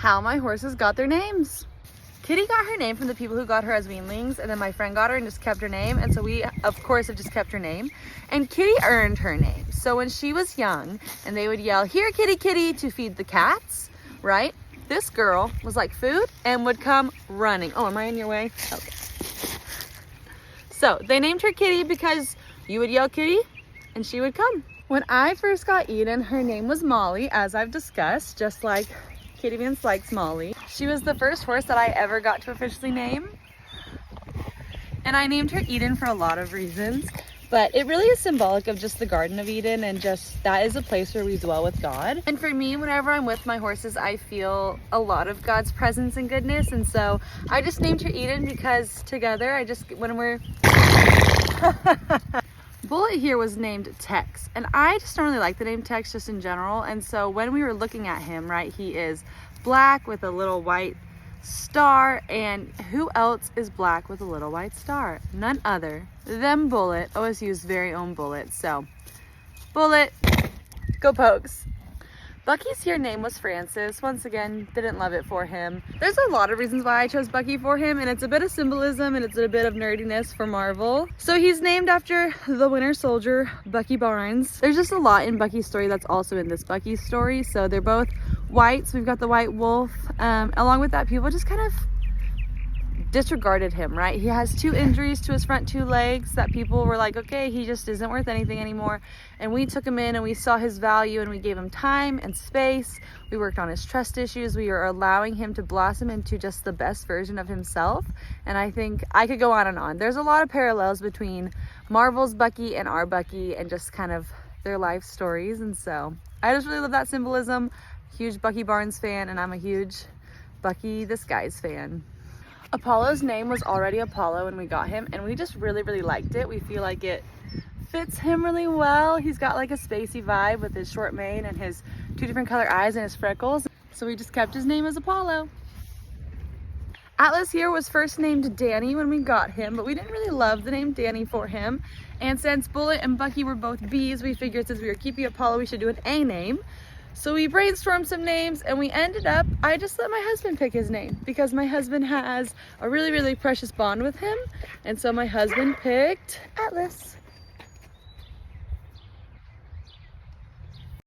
how my horses got their names. Kitty got her name from the people who got her as weanlings, and then my friend got her and just kept her name, and so we of course have just kept her name. And Kitty earned her name. So when she was young and they would yell, "Here kitty kitty," to feed the cats, right? This girl was like food and would come running. Oh, am I in your way? Okay. So they named her Kitty because you would yell kitty and she would come. When I first got Eden, her name was Molly, as I've discussed, just like Kitty Vince likes Molly. She was the first horse that I ever got to officially name. And I named her Eden for a lot of reasons, but it really is symbolic of just the Garden of Eden, and just that is a place where we dwell with God. And for me, whenever I'm with my horses, I feel a lot of God's presence and goodness. And so I just named her Eden because together when we're Bullet here was named Tex, and I just don't really like the name Tex just in general. And so when we were looking at him, right, he is black with a little white star, and who else is black with a little white star? None other than Bullet, OSU's very own Bullet. So Bullet, go Pokes. Bucky's here name was Francis. Once again, didn't love it for him. There's a lot of reasons why I chose Bucky for him, and it's a bit of symbolism and it's a bit of nerdiness for Marvel. So he's named after the Winter Soldier, Bucky Barnes. There's just a lot in Bucky's story that's also in this Bucky story. So they're both white. So we've got the white wolf. Along with that, people just kind of disregarded him, right? He has 2 injuries to his front 2 legs that people were like, okay, he just isn't worth anything anymore. And we took him in and we saw his value and we gave him time and space. We worked on his trust issues. We are allowing him to blossom into just the best version of himself. And I think I could go on and on. There's a lot of parallels between Marvel's Bucky and our Bucky and just kind of their life stories. And so I just really love that symbolism. Huge Bucky Barnes fan, and I'm a huge Bucky the Skies fan. Apollo's name was already Apollo when we got him, and we just really liked it. We feel like it fits him really well. He's got like a spacey vibe with his short mane and his 2 different color eyes and his freckles. So we just kept his name as Apollo. Atlas here was first named Danny when we got him, but we didn't really love the name Danny for him. And since Bullet and Bucky were both B's, we figured since we were keeping Apollo, we should do an A name. So we brainstormed some names and we ended up, I just let my husband pick his name because my husband has a really precious bond with him. And so my husband picked Atlas.